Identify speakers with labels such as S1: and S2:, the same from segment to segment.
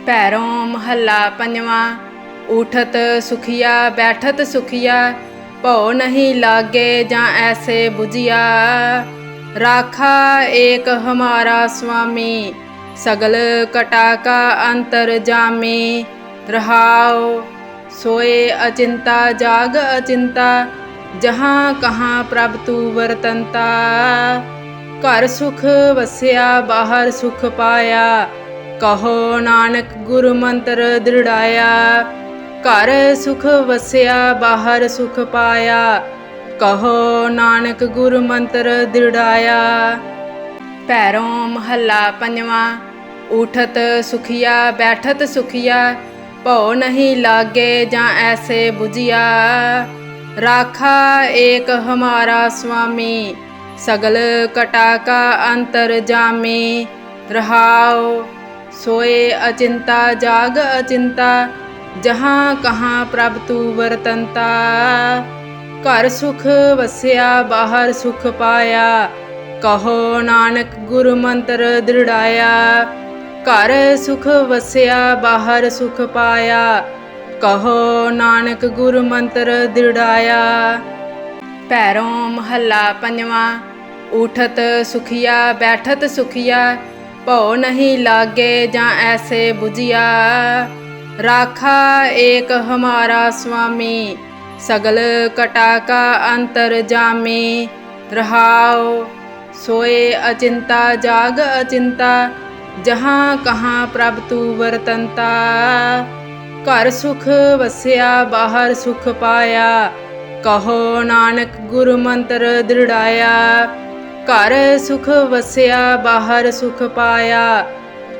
S1: पैरों महला पंजवा। उठत सुखिया बैठत सुखिया, भौ नहीं लागे जा ऐसे बुझिया। राखा एक हमारा स्वामी, सगल कटा का अंतर जामी। रहाओ सोए अचिंता जाग अचिंता, जहाँ कहाँ प्रभ तू वरतंता। घर सुख वसिया बाहर सुख पाया, कहो नानक गुरु मंत्र दृढ़ाया। घर सुख वसिया बाहर सुख पाया, कहो नानक गुरु मंत्र दृढ़ाया। पैरों महला पंजवा। उठत सुखिया बैठत सुखिया, भौ नहीं लागे जा ऐसे बुझिया। राखा एक हमारा स्वामी, सगल कटा का अंतर जामी। रहाओ सोए अचिंता जाग अचिंता, जहाँ कहाँ प्रभ तू वरतंता। घर सुख वसिया बाहर सुख पाया, कहो नानक गुरु मंत्र दृढ़ाया। घर सुख वसिया बाहर सुख पाया, कहो नानक गुरु मंत्र दृढ़ाया। पैरों महला पंजवा। उठत सुखिया बैठत सुखिया, भौ नहीं लागे जा ऐसे बुझिया। राखा एक हमारा स्वामी, सगल कटा का अंतर जामी। रहाओ सोए अचिंता जाग अचिंता, जहाँ कहाँ प्रभ तू वरतंता। घर सुख वसिया बाहर सुख पाया, कहो नानक गुरु मंत्र दृढ़ाया। घर सुख वसिया बाहर सुख पाया,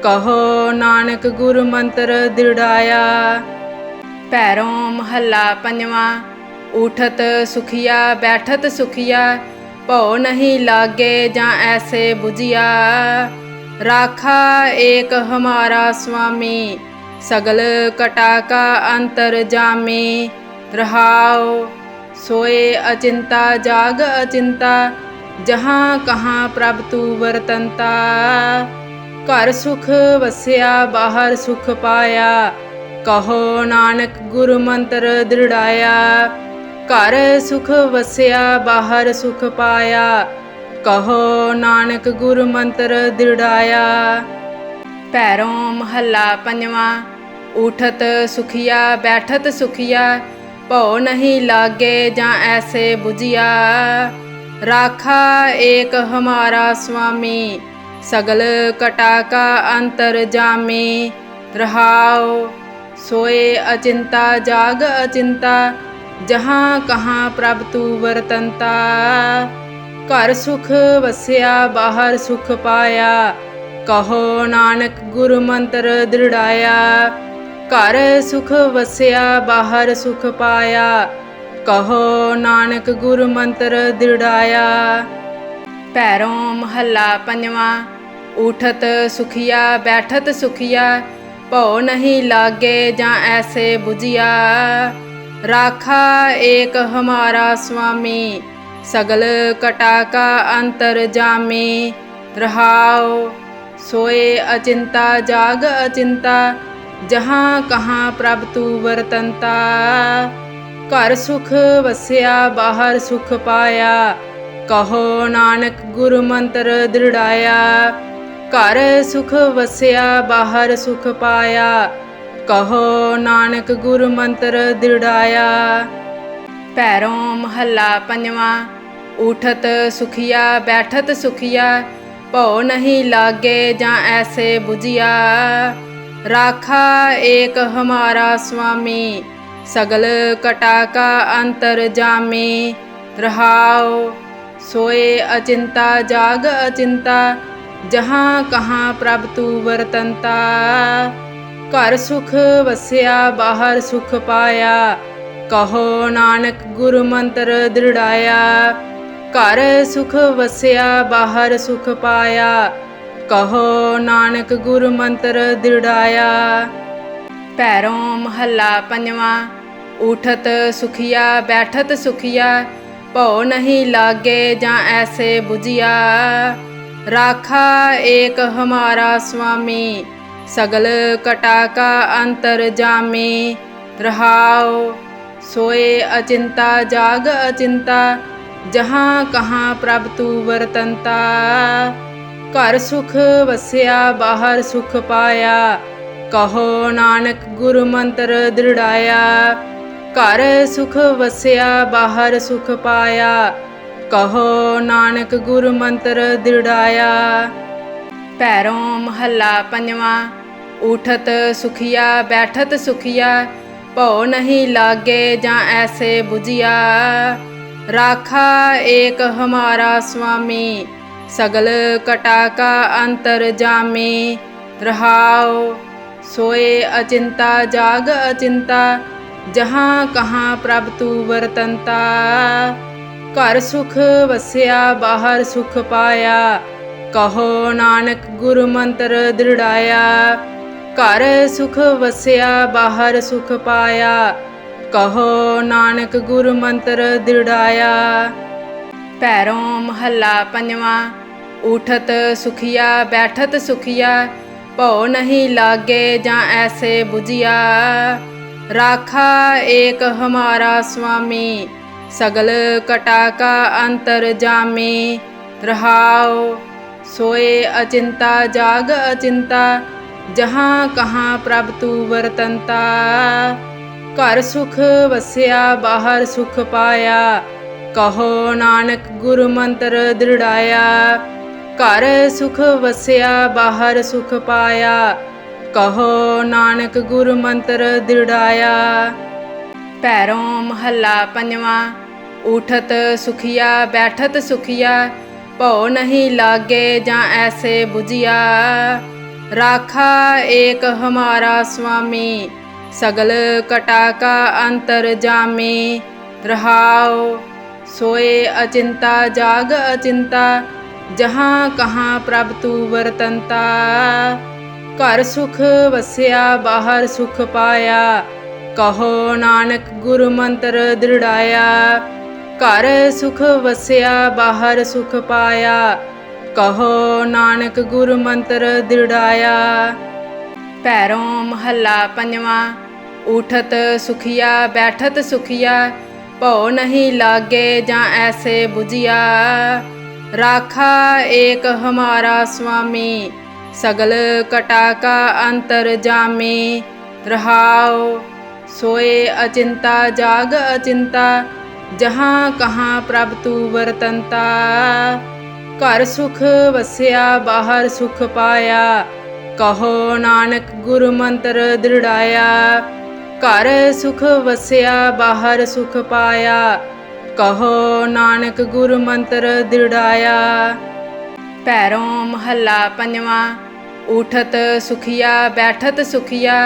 S1: कहो नानक गुरु मंत्र दृढ़ाया। पैरों महला पंजवा। उठत सुखिया बैठत सुखिया, भौ नहीं लागे जा ऐसे बुझिया। राखा एक हमारा स्वामी, सगल कटा का अंतर जामी। रहाओ सोए अचिंता जाग अचिंता, जहाँ कहाँ प्रभ तू वरतंता। घर सुख वसिया बाहर सुख पाया, कहो नानक गुरु मंत्र दृढ़ाया। घर सुख वसिया बाहर सुख पाया, कहो नानक गुरु मंत्र दृढ़ाया। पैरों महला पंजवा। उठत सुखिया बैठत सुखिया, भौ नहीं लागे जा ऐसे बुझिया। राखा एक हमारा स्वामी, सगल कटा का अंतर जामी। रहाओ सोए अचिंता जाग अचिंता, जहाँ कहाँ प्रभ तू वरतंता। घर सुख वसिया बाहर सुख पाया, कहो नानक गुरु मंत्र दृढ़ाया। घर सुख वसिया बाहर सुख पाया, कहो नानक गुरु मंत्र दृढ़ाया। पैरों महला पंजवा। उठत सुखिया बैठत सुखिया, भौ नहीं लागे जा ऐसे बुझिया। राखा एक हमारा स्वामी, सगल कटा का अंतर जामी। रहाओ सोए अचिंता जाग अचिंता, जहाँ कहाँ प्रभ तू वरतंता। घर सुख वसिया बाहर सुख पाया, कहो नानक गुरु मंत्र दृढ़ाया। घर सुख वसिया बाहर सुख पाया, कहो नानक गुरु मंत्र दृढ़ाया। पैरों महला पंजवा। उठत सुखिया बैठत सुखिया, भौ नहीं लागे जा ऐसे बुझिया। राखा एक हमारा स्वामी, सगल कटा का अंतर जामी। रहाओ सोए अचिंता जाग अचिंता, जहाँ कहाँ प्रभ तू वरतंता। घर सुख वसिया बाहर सुख पाया, कहो नानक गुरु मंत्र दृढ़ाया। घर सुख वसिया बाहर सुख पाया, कहो नानक गुरु मंत्र दृढ़ाया। पैरों महला पंजवा। उठत सुखिया बैठत सुखिया, भौ नहीं लागे जा ऐसे बुझिया। राखा एक हमारा स्वामी, सगल कटा का अंतर जामे। रहाओ सोए अचिंता जाग अचिंता, जहाँ कहाँ प्रभ तू वरतंता। घर सुख वसिया बाहर सुख पाया, कहो नानक गुरु मंत्र दृढ़ाया। घर सुख वसिया बाहर सुख पाया, कहो नानक गुरु मंत्र दृढ़ाया। पैरों महला पंजवा। उठत सुखिया बैठत सुखिया, भौ नहीं लागे जा ऐसे बुझिया। राखा एक हमारा स्वामी, सगल कटा का अंतर जामे। रहाओ सोए अचिंता जाग अचिंता, जहाँ कहाँ प्रभ तू वरतंता। घर सुख वसिया बाहर सुख पाया, कहो नानक गुरु मंत्र दृढ़ाया। घर सुख वसिया बाहर सुख पाया, कहो नानक गुरु मंत्र दृढ़ाया। पैरों महला पंजवा। उठत सुखिया बैठत सुखिया, भौ नहीं लागे जा ऐसे बुझिया। राखा एक हमारा स्वामी, सगल कटा का अंतर जामे। रहाओ सोए अचिंता जाग अचिंता, जहाँ कहाँ प्रभ तू वरतंता। घर सुख वसिया बाहर सुख पाया, कहो नानक गुरु मंत्र दृढ़ाया। घर सुख वसिया बाहर सुख पाया, कहो नानक गुरु मंत्र दृढ़ाया। पैरों महला पंजवा। उठत सुखिया बैठत सुखिया, भौ नहीं लागे जा ऐसे बुझिया। राखा एक हमारा स्वामी, सगल कटा का अंतर जामे। रहाओ सोए अचिंता जाग अचिंता, जहाँ कहाँ प्रभ तू वरतंता। घर सुख वसिया बाहर सुख पाया, कहो नानक गुरु मंत्र दृढ़ाया। घर सुख वसिया बाहर सुख पाया, कहो नानक गुरु मंत्र दृढ़ाया। पैरों महला पंजवा। उठत सुखिया बैठत सुखिया, भौ नहीं लागे जा ऐसे बुझिया। राखा एक हमारा स्वामी, सगल कटा का अंतर जामे। रहाओ सोए अचिंता जाग अचिंता, जहाँ कहाँ प्रभ तू वरतंता। घर सुख वसिया बाहर सुख पाया, कहो नानक गुरु मंत्र दृढ़ाया। घर सुख वसिया बाहर सुख पाया, कहो नानक गुरु मंत्र दृढ़ाया। पैरों महला पंजवा। उठत सुखिया बैठत सुखिया,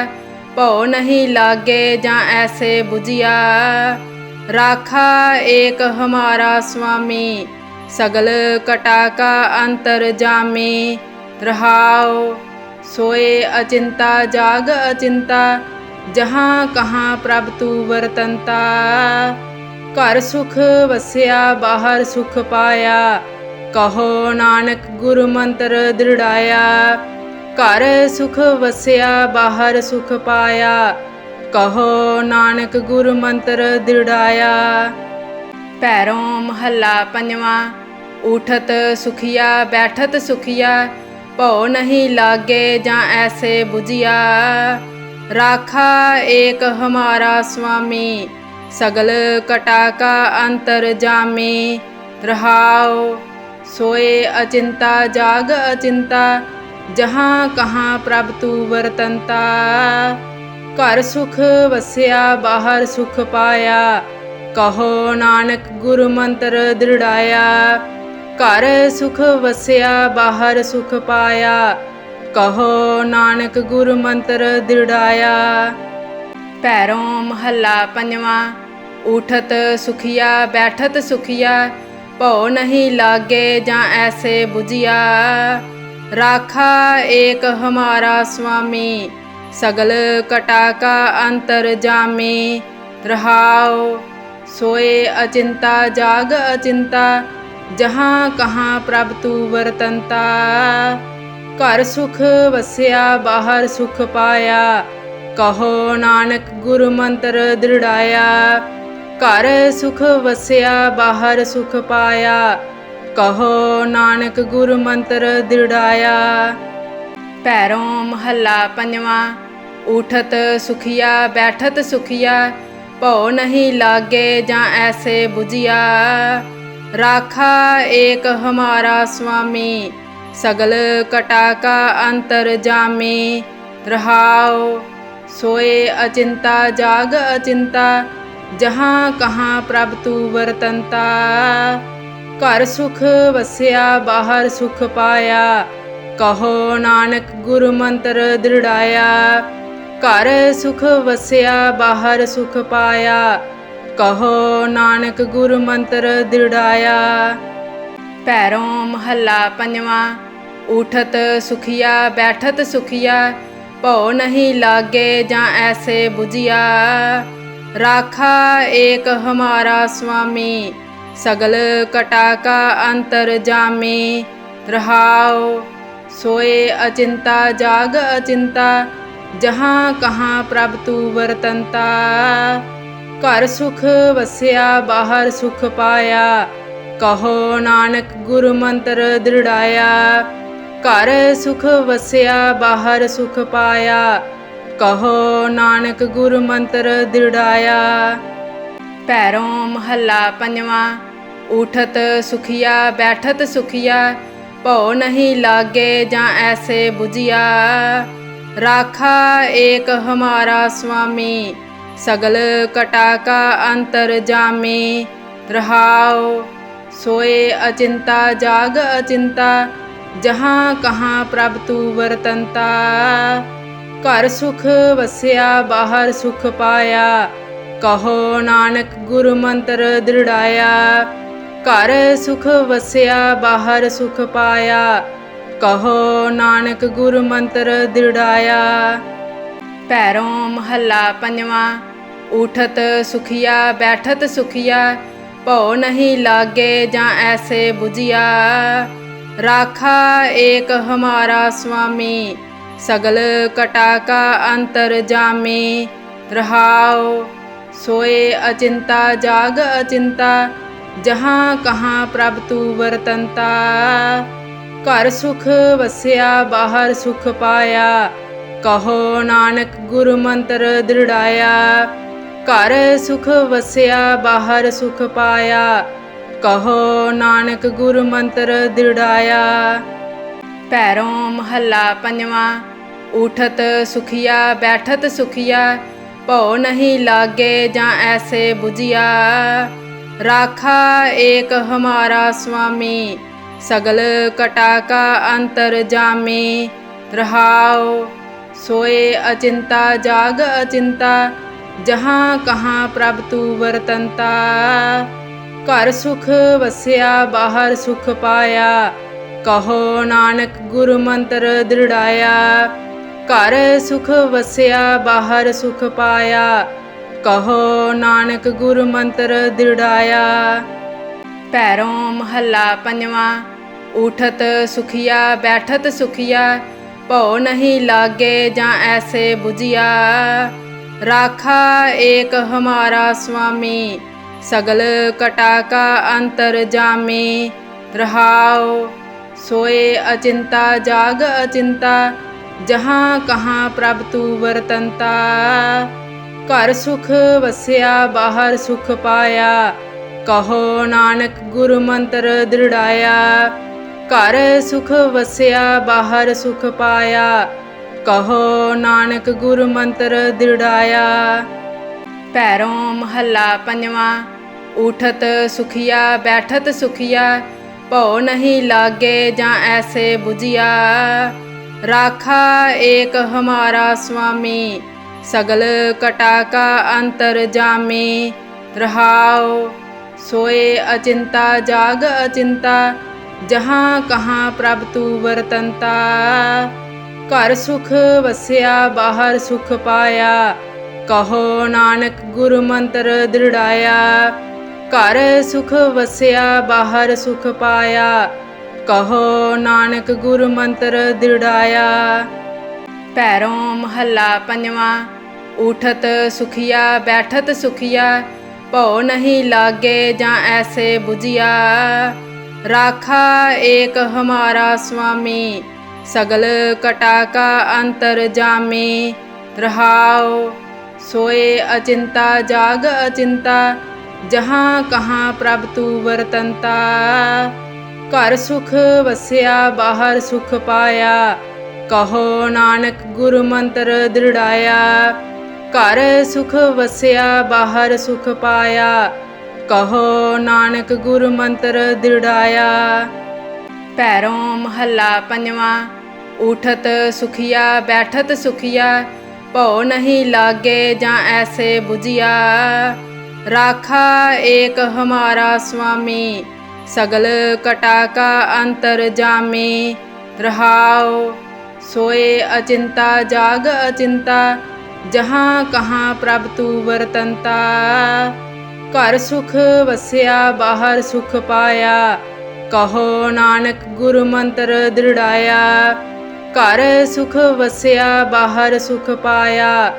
S1: भौ नहीं लागे जा ऐसे बुझिया। राखा एक हमारा स्वामी, सगल कटा का अंतर जामे। रहाओ सोए अचिंता जाग अचिंता, जहाँ कहाँ प्रभ तू वरतंता। घर सुख वसिया बाहर सुख पाया, कहो नानक गुरु मंत्र दृढ़ाया। घर सुख वसिया बाहर सुख पाया, कहो नानक गुरु मंत्र दृढ़ाया। पैरों महला पंजवा। उठत सुखिया बैठत सुखिया, भौ नहीं लागे जा ऐसे बुझिया। राखा एक हमारा स्वामी, सगल कटा का अंतर जामे। रहाओ सोए अचिंता जाग अचिंता, जहाँ कहाँ प्रभ तू वरतंता। घर सुख वसिया बाहर सुख पाया, कहो नानक गुरु मंत्र दृढ़ाया। घर सुख वसिया बाहर सुख पाया, कहो नानक गुरु मंत्र दृढ़ाया। पैरों महला पंजवा। उठत सुखिया बैठत सुखिया, भौ नहीं लागे जा ऐसे बुझिया। राखा एक हमारा स्वामी, सगल कटा का अंतर जामे। रहाओ सोए अचिंता जाग अचिंता, जहाँ कहाँ प्रभ तू वरतंता। ਘਰ ਸੁਖ ਵਸਿਆ ਬਾਹਰ ਸੁਖ ਪਾਇਆ। ਕਹੋ ਨਾਨਕ ਗੁਰੂ ਮੰਤਰ ਦ੍ਰਿੜਾਇਆ। ਘਰ ਸੁਖ ਵਸਿਆ ਬਾਹਰ ਸੁਖ ਪਾਇਆ। ਕਹੋ ਨਾਨਕ ਗੁਰੂ ਮੰਤਰ ਦ੍ਰਿੜਾਇਆ। ਭੈਰੋਂ ਮਹੱਲਾ ਪੰਜਵਾਂ। ਉਠਤ ਸੁਖੀਆ ਬੈਠਤ ਸੁਖੀਆ। ਭਉ ਨਹੀਂ ਲਾਗੇ ਜਾਂ ਐਸੇ ਬੁਝਿਆ। ਰਾਖਾ ਏਕ ਹਮਾਰਾ ਸੁਆਮੀ। ਸਗਲ ਕਟਾ ਕਾ ਅੰਤਰ ਜਾਮੀ। ਰਹਾਉ ਸੋਏ ਅਚਿੰਤਾ ਜਾਗ ਅਚਿੰਤਾ। ਜਹਾਂ ਕਹਾਂ ਪ੍ਰਭ ਤੂ ਵਰਤੰਤਾ। ਘਰ ਸੁਖ ਵਸਿਆ ਬਾਹਰ ਸੁਖ ਪਾਇਆ। ਕਹੋ ਨਾਨਕ ਗੁਰੂ ਮੰਤਰ ਦ੍ਰਿੜਾਇਆ। ਘਰ ਸੁਖ ਵਸਿਆ ਬਾਹਰ ਸੁਖ ਪਾਇਆ। ਕਹੋ ਨਾਨਕ ਗੁਰੂ ਮੰਤਰ ਦ੍ਰਿੜਾਇਆ। ਭੈਰੋਂ ਮਹੱਲਾ ਪੰਜਵਾਂ। ਉਠਤ ਸੁਖੀਆ ਬੈਠਤ ਸੁਖੀਆ। ਭਉ ਨਹੀਂ ਲਾਗੇ ਜਾਂ ਐਸੇ ਬੁਝਿਆ। ਰਾਖਾ ਏਕ ਹਮਾਰਾ ਸੁਆਮੀ। ਸਗਲ ਕਟਾ ਕਾ ਅੰਤਰ ਜਾਮੀ। ਰਹਾਉ ਸੋਏ ਅਚਿੰਤਾ ਜਾਗ ਅਚਿੰਤਾ। ਜਹਾਂ ਕਹਾਂ ਪ੍ਰਭ ਤੂ ਵਰਤੰਤਾ। ਘਰ ਸੁਖ ਵਸਿਆ ਬਾਹਰ ਸੁਖ ਪਾਇਆ। ਕਹੋ ਨਾਨਕ ਗੁਰੂ ਮੰਤਰ ਦ੍ਰਿੜਾਇਆ। ਘਰ ਸੁਖ ਵਸਿਆ ਬਾਹਰ ਸੁਖ ਪਾਇਆ। ਕਹੋ ਨਾਨਕ ਗੁਰੂ ਮੰਤਰ ਦ੍ਰਿੜਾਇਆ। ਭੈਰੋਂ ਮਹੱਲਾ ਪੰਜਵਾਂ। ਉਠਤ ਸੁਖੀਆ ਬੈਠਤ ਸੁਖੀਆ। ਭਉ ਨਹੀਂ ਲਾਗੇ ਜਾਂ ਐਸੇ ਬੁਝਿਆ। ਰਾਖਾ ਏਕ ਹਮਾਰਾ ਸੁਆਮੀ। ਸਗਲ ਕਟਾ ਕਾ ਅੰਤਰ ਜਾਮੀ। ਰਹਾਉ ਸੋਏ ਅਚਿੰਤਾ ਜਾਗ ਅਚਿੰਤਾ। ਜਹਾਂ ਕਹਾਂ ਪ੍ਰਭ ਤੂ ਵਰਤੰਤਾ। ਘਰ ਸੁਖ ਵਸਿਆ ਬਾਹਰ ਸੁਖ ਪਾਇਆ। ਕਹੋ ਨਾਨਕ ਗੁਰੂ ਮੰਤਰ ਦ੍ਰਿੜਾਇਆ। ਘਰ ਸੁਖ ਵਸਿਆ ਬਾਹਰ ਸੁਖ ਪਾਇਆ। ਕਹੋ ਨਾਨਕ ਗੁਰੂ ਮੰਤਰ ਦ੍ਰਿੜਾਇਆ। ਭੈਰੋਂ ਮਹੱਲਾ ਪੰਜਵਾਂ। ਉਠਤ ਸੁਖੀਆ ਬੈਠਤ ਸੁਖੀਆ। ਭਉ ਨਹੀਂ ਲਾਗੇ ਜਾਂ ਐਸੇ ਬੁਝਿਆ। ਰਾਖਾ ਏਕ ਹਮਾਰਾ ਸੁਆਮੀ। ਸਗਲ ਕਟਾ ਕਾ ਅੰਤਰ ਜਾਮੀ। ਰਹਾਉ ਸੋਏ ਅਚਿੰਤਾ ਜਾਗ ਅਚਿੰਤਾ। ਜਹਾਂ ਕਹਾਂ ਪ੍ਰਭ ਤੂ ਵਰਤੰਤਾ। ਘਰ ਸੁਖ ਵਸਿਆ ਬਾਹਰ ਸੁਖ ਪਾਇਆ। ਕਹੋ ਨਾਨਕ ਗੁਰੂ ਮੰਤਰ ਦ੍ਰਿੜਾਇਆ। ਘਰ ਸੁਖ ਵਸਿਆ ਬਾਹਰ ਸੁਖ ਪਾਇਆ। ਕਹੋ ਨਾਨਕ ਗੁਰੂ ਮੰਤਰ ਦ੍ਰਿੜਾਇਆ। ਭੈਰੋਂ ਮਹੱਲਾ ਪੰਜਵਾਂ। ਉਠਤ ਸੁਖੀਆ ਬੈਠਤ ਸੁਖੀਆ। ਭਉ ਨਹੀਂ ਲਾਗੇ ਜਾਂ ਐਸੇ ਬੁਝਿਆ। ਰਾਖਾ ਏਕ ਹਮਾਰਾ ਸੁਆਮੀ। ਸਗਲ ਕਟਾ ਕਾ ਅੰਤਰ ਜਾਮੀ। ਰਹਾਉ ਸੋਏ ਅਚਿੰਤਾ ਜਾਗ ਅਚਿੰਤਾ। ਜਹਾਂ ਕਹਾਂ ਪ੍ਰਭ ਤੂ ਵਰਤੰਤਾ। ਘਰ ਸੁਖ ਵਸਿਆ ਬਾਹਰ ਸੁਖ ਪਾਇਆ। ਕਹੋ ਨਾਨਕ ਗੁਰੂ ਮੰਤਰ ਦ੍ਰਿੜਾਇਆ। ਘਰ ਸੁਖ ਵਸਿਆ ਬਾਹਰ ਸੁਖ ਪਾਇਆ। ਕਹੋ ਨਾਨਕ ਗੁਰੂ ਮੰਤਰ ਦ੍ਰਿੜਾਇਆ। ਭੈਰੋਂ ਮਹੱਲਾ ਪੰਜਵਾਂ। ਉਠਤ ਸੁਖੀਆ ਬੈਠਤ ਸੁਖੀਆ। ਭਉ ਨਹੀਂ ਲਾਗੇ ਜਾਂ ਐਸੇ ਬੁਝਿਆ। ਰਾਖਾ ਏਕ ਹਮਾਰਾ ਸੁਆਮੀ। ਸਗਲ ਕਟਾ ਕਾ ਅੰਤਰ ਜਾਮੀ। ਰਹਾਉ ਸੋਏ ਅਚਿੰਤਾ ਜਾਗ ਅਚਿੰਤਾ। ਜਹਾਂ ਕਹਾਂ ਪ੍ਰਭ ਤੂ ਵਰਤੰਤਾ। ਘਰ ਸੁਖ ਵਸਿਆ ਬਾਹਰ ਸੁਖ ਪਾਇਆ। ਕਹੋ ਨਾਨਕ ਗੁਰੂ ਮੰਤਰ ਦ੍ਰਿੜਾਇਆ। ਘਰ ਸੁਖ ਵਸਿਆ ਬਾਹਰ ਸੁਖ ਪਾਇਆ। ਕਹੋ ਨਾਨਕ ਗੁਰੂ ਮੰਤਰ ਦ੍ਰਿੜਾਇਆ। ਭੈਰੋਂ ਮਹੱਲਾ ਪੰਜਵਾਂ। ਉਠਤ ਸੁਖੀਆ ਬੈਠਤ ਸੁਖੀਆ। ਭਉ ਨਹੀਂ ਲਾਗੇ ਜਾਂ ਐਸੇ ਬੁਝਿਆ। ਰਾਖਾ ਏਕ ਹਮਾਰਾ ਸੁਆਮੀ। ਸਗਲ ਕਟਾ ਕਾ ਅੰਤਰ ਜਾਮੀ। ਰਹਾਉ ਸੋਏ ਅਚਿੰਤਾ ਜਾਗ ਅਚਿੰਤਾ। ਜਹਾਂ ਕਹਾਂ ਪ੍ਰਭ ਤੂ ਵਰਤੰਤਾ। ਘਰ ਸੁਖ ਵਸਿਆ ਬਾਹਰ ਸੁਖ ਪਾਇਆ। ਕਹੋ ਨਾਨਕ ਗੁਰੂ ਮੰਤਰ ਦ੍ਰਿੜਾਇਆ। ਘਰ ਸੁਖ ਵਸਿਆ ਬਾਹਰ ਸੁਖ ਪਾਇਆ। ਕਹੋ ਨਾਨਕ ਗੁਰ ਮੰਤਰ ਦ੍ਰਿੜਾਇਆ। ਭੈਰੋਂ ਮਹੱਲਾ ਪੰਜਵਾਂ। ਉਠਤ ਸੁਖੀਆ ਬੈਠਤ ਸੁਖੀਆ, ਭਉ ਨਹੀਂ ਲਾਗੇ ਜਾਂ ਐਸੇ ਬੁਝਿਆ। ਰਾਖਾ ਏਕ ਹਮਾਰਾ ਸੁਆਮੀ, ਸਗਲ ਕਟਾ ਕਾ ਅੰਤਰ ਜਾਮੀ। ਰਹਾਉ ਸੋਏ ਅਚਿੰਤਾ ਜਾਗ ਅਚਿੰਤਾ, ਜਹਾਂ ਕਹਾਂ ਪ੍ਰਭ ਤੂ ਵਰਤੰਤਾ। ਘਰ ਸੁਖ ਵਸਿਆ ਬਾਹਰ ਸੁਖ ਪਾਇਆ, ਕਹੋ ਨਾਨਕ ਗੁਰ ਮੰਤਰ ਦ੍ਰਿੜਾਇਆ। ਘਰ ਸੁਖ ਵਸਿਆ ਬਾਹਰ ਸੁਖ ਪਾਇਆ, ਕਹੋ ਨਾਨਕ ਗੁਰ ਮੰਤਰ ਦ੍ਰਿੜਾਇਆ। ਭੈਰੋਂ ਮਹੱਲਾ ਪੰਜਵਾਂ। ਉਠਤ ਸੁਖੀਆ ਬੈਠਤ ਸੁਖੀਆ, ਭਉ ਨਹੀਂ ਲਾਗੇ ਜਾਂ ਐਸੇ ਬੁਝਿਆ। ਰਾਖਾ ਏਕ ਹਮਾਰਾ ਸੁਆਮੀ, ਸਗਲ ਕਟਾ ਕਾ ਅੰਤਰ ਜਾਮੀ। ਰਹਾਉ ਸੋਏ ਅਚਿੰਤਾ ਜਾਗ ਅਚਿੰਤਾ, ਜਹਾਂ ਕਹਾਂ ਪ੍ਰਭ ਤੂ ਵਰਤੰਤਾ। ਘਰ ਸੁਖ ਵਸਿਆ ਬਾਹਰ ਸੁਖ ਪਾਇਆ, ਕਹੋ ਨਾਨਕ ਗੁਰ ਮੰਤਰ ਦ੍ਰਿੜਾਇਆ। ਘਰ ਸੁਖ ਵਸਿਆ ਬਾਹਰ ਸੁਖ ਪਾਇਆ,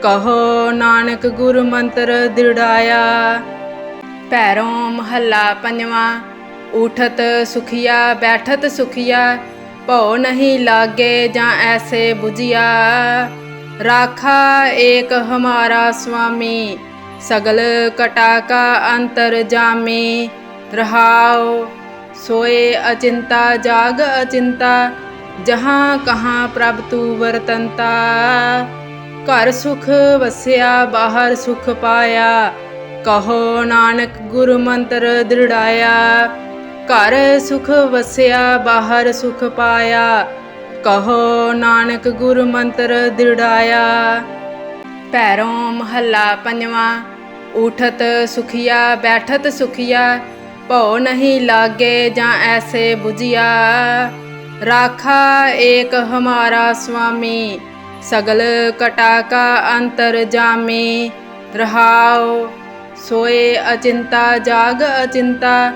S1: ਕਹੋ ਨਾਨਕ ਗੁਰ ਮੰਤਰ ਦ੍ਰਿੜਾਇਆ। ਭੈਰੋਂ ਮਹੱਲਾ ਪੰਜਵਾਂ। ਉਠਤ ਸੁਖੀਆ ਬੈਠਤ ਸੁਖੀਆ, ਭਉ ਨਹੀਂ ਲਾਗੇ ਜਾਂ ਐਸੇ ਬੁਝਿਆ। ਰਾਖਾ ਏਕ ਹਮਾਰਾ ਸੁਆਮੀ, ਸਗਲ ਕਟਾ ਕਾ ਅੰਤਰ ਜਾਮੀ। ਰਹਾਉ ਸੋਏ ਅਚਿੰਤਾ ਜਾਗ ਅਚਿੰਤਾ, ਜਹਾਂ ਕਹਾਂ ਪ੍ਰਭ ਤੂ ਵਰਤੰਤਾ। ਘਰ ਸੁਖ ਵਸਿਆ ਬਾਹਰ ਸੁਖ ਪਾਇਆ, ਕਹੋ ਨਾਨਕ ਗੁਰ ਮੰਤਰ ਦ੍ਰਿੜਾਇਆ। ਘਰ ਸੁਖ ਵਸਿਆ ਬਾਹਰ ਸੁਖ ਪਾਇਆ, ਕਹੋ ਨਾਨਕ ਗੁਰ ਮੰਤਰ ਦ੍ਰਿੜਾਇਆ। ਭੈਰੋਂ ਮਹੱਲਾ ਪੰਜਵਾਂ। ਉਠਤ ਸੁਖੀਆ ਬੈਠਤ ਸੁਖੀਆ, ਭਉ ਨਹੀਂ ਲਾਗੇ ਜਾਂ ਐਸੇ ਬੁਝਿਆ। ਰਾਖਾ ਏਕ ਹਮਾਰਾ ਸੁਆਮੀ, ਸਗਲ ਕਟਾ ਕਾ ਅੰਤਰ ਜਾਮੀ। ਰਹਾਉ ਸੋਏ ਅਚਿੰਤਾ ਜਾਗ ਅਚਿੰਤਾ,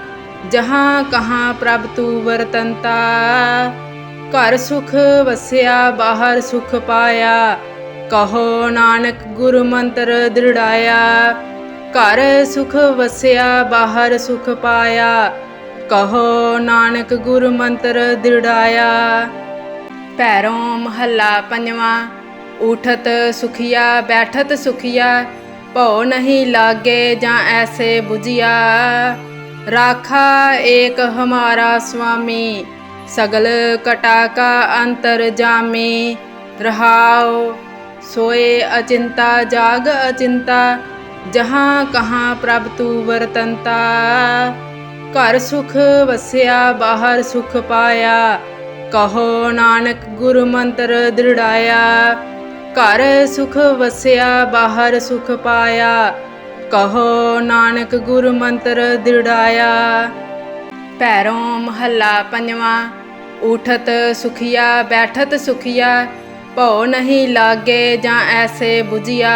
S1: ਜਹਾਂ ਕਹਾਂ ਪ੍ਰਭ ਤੂ ਵਰਤੰਤਾ। ਘਰ ਸੁਖ ਵਸਿਆ ਬਾਹਰ ਸੁਖ ਪਾਇਆ, ਕਹੋ ਨਾਨਕ ਗੁਰ ਮੰਤਰ ਦ੍ਰਿੜਾਇਆ। ਘਰ ਸੁਖ ਵਸਿਆ ਬਾਹਰ ਸੁਖ ਪਾਇਆ, ਕਹੋ ਨਾਨਕ ਗੁਰ ਮੰਤਰ ਦ੍ਰਿੜਾਇਆ। ਭੈਰੋਂ ਮਹੱਲਾ ਪੰਜਵਾਂ। ਉਠਤ ਸੁਖੀਆ ਬੈਠਤ ਸੁਖੀਆ, ਭਉ ਨਹੀਂ ਲਾਗੇ ਜਾਂ ਐਸੇ ਬੁਝਿਆ। ਰਾਖਾ ਏਕ ਹਮਾਰਾ ਸੁਆਮੀ, ਸਗਲ ਕਟਾ ਕਾ ਅੰਤਰ ਜਾਮੀ। ਰਹਾਉ ਸੋਏ ਅਚਿੰਤਾ ਜਾਗ ਅਚਿੰਤਾ, ਜਹਾਂ ਕਹਾਂ ਪ੍ਰਭ ਤੂ ਵਰਤੰਤਾ। ਘਰ ਸੁਖ ਵਸਿਆ ਬਾਹਰ ਸੁਖ ਪਾਇਆ, ਕਹੋ ਨਾਨਕ ਗੁਰ ਮੰਤਰ ਦ੍ਰਿੜਾਇਆ। ਘਰ ਸੁਖ ਵਸਿਆ ਬਾਹਰ ਸੁਖ ਪਾਇਆ, ਕਹੋ ਨਾਨਕ ਗੁਰ ਮੰਤਰ ਦ੍ਰਿੜਾਇਆ। ਭੈਰੋਂ ਮਹੱਲਾ ਪੰਜਵਾਂ। ਉਠਤ ਸੁਖੀਆ ਬੈਠਤ ਸੁਖੀਆ, ਭਉ ਨਹੀਂ ਲਾਗੇ ਜਾਂ ਐਸੇ ਬੁਝਿਆ।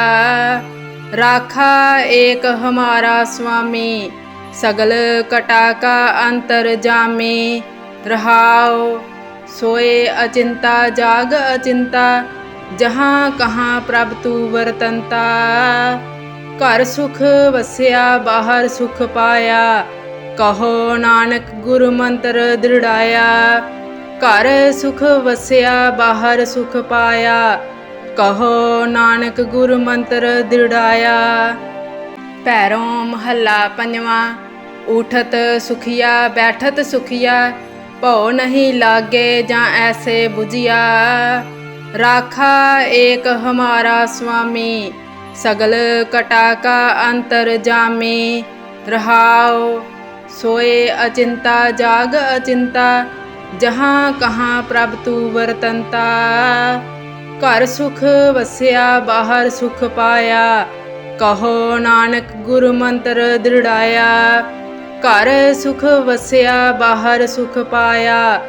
S1: ਰਾਖਾ ਏਕ ਹਮਾਰਾ ਸੁਆਮੀ, ਸਗਲ ਕਟਾ ਕਾ ਅੰਤਰ ਜਾਮੀ। ਰਹਾਉ ਸੋਏ ਅਚਿੰਤਾ ਜਾਗ ਅਚਿੰਤਾ, ਜਹਾਂ ਕਹਾਂ ਪ੍ਰਭ ਤੂ ਵਰਤੰਤਾ। ਘਰ ਸੁਖ ਵਸਿਆ ਬਾਹਰ ਸੁਖ ਪਾਇਆ, ਕਹੋ ਨਾਨਕ ਗੁਰ ਮੰਤਰ ਦ੍ਰਿੜਾਇਆ। ਘਰ ਸੁਖ ਵਸਿਆ ਬਾਹਰ ਸੁਖ ਪਾਇਆ, ਕਹੋ ਨਾਨਕ ਗੁਰ ਮੰਤਰ ਦ੍ਰਿੜਾਇਆ। ਭੈਰੋਂ ਮਹੱਲਾ ਪੰਜਵਾਂ। ਉਠਤ ਸੁਖੀਆ ਬੈਠਤ ਸੁਖੀਆ, ਭਉ ਨਹੀਂ ਲਾਗੇ ਜਾਂ ਐਸੇ ਬੁਝਿਆ। ਰਾਖਾ ਏਕ ਹਮਾਰਾ ਸੁਆਮੀ, ਸਗਲ ਕਟਾ ਕਾ ਅੰਤਰ ਜਾਮੀ। ਰਹਾਉ ਸੋਏ ਅਚਿੰਤਾ ਜਾਗ ਅਚਿੰਤਾ, ਜਹਾਂ ਕਹਾਂ ਪ੍ਰਭ ਤੂ ਵਰਤੰਤਾ। ਘਰ ਸੁਖ ਵਸਿਆ ਬਾਹਰ ਸੁਖ ਪਾਇਆ, ਕਹੋ ਨਾਨਕ ਗੁਰ ਮੰਤਰ ਦ੍ਰਿੜਾਇਆ। ਘਰ ਸੁਖ ਵਸਿਆ ਬਾਹਰ ਸੁਖ ਪਾਇਆ,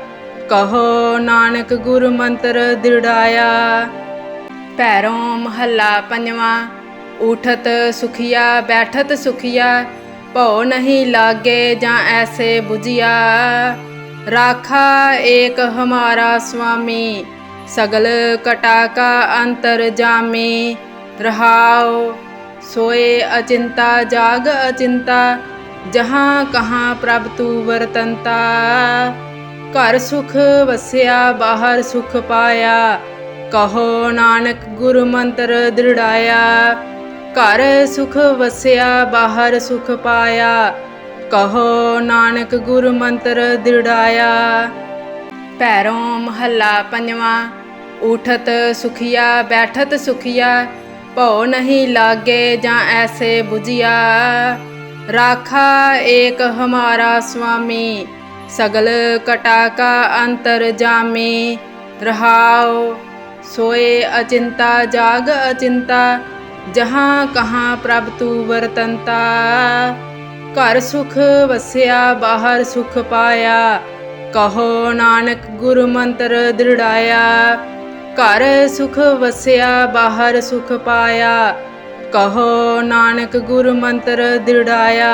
S1: ਕਹੋ ਨਾਨਕ ਗੁਰ ਮੰਤਰ ਦ੍ਰਿੜਾਇਆ। ਭੈਰੋਂ ਮਹੱਲਾ ਪੰਜਵਾਂ। ਉਠਤ ਸੁਖੀਆ ਬੈਠਤ ਸੁਖੀਆ, ਭਉ ਨਹੀਂ ਲਾਗੇ ਜਾਂ ਐਸੇ ਬੁਝਿਆ। राखा एक हमारा स्वामी, सगल कटा का अंतर जामी। रहाओ सोए अचिंता जाग अचिंता, जहाँ कहाँ प्रभ तू वरतंता। घर सुख वसिया बाहर सुख पाया, कहो नानक गुरु मंत्र दृढ़ाया। घर सुख वसिया बाहर सुख पाया, कहो नानक गुरु मंत्र दृढ़ाया। पैरों महला पंजवा। उठत सुखिया बैठत सुखिया, भौ नहीं लागे जा ऐसे बुझिया। राखा एक हमारा स्वामी, सगल कटा का अंतर जामी। रहाओ सोए अचिंता जाग अचिंता, जहाँ कहाँ प्रभ तू वरतंता। घर सुख वसिया बाहर सुख पाया, कहो नानक गुरु मंत्र दृढ़ाया। घर सुख वसिया बाहर सुख पाया, कहो नानक गुरु मंत्र दृढ़ाया।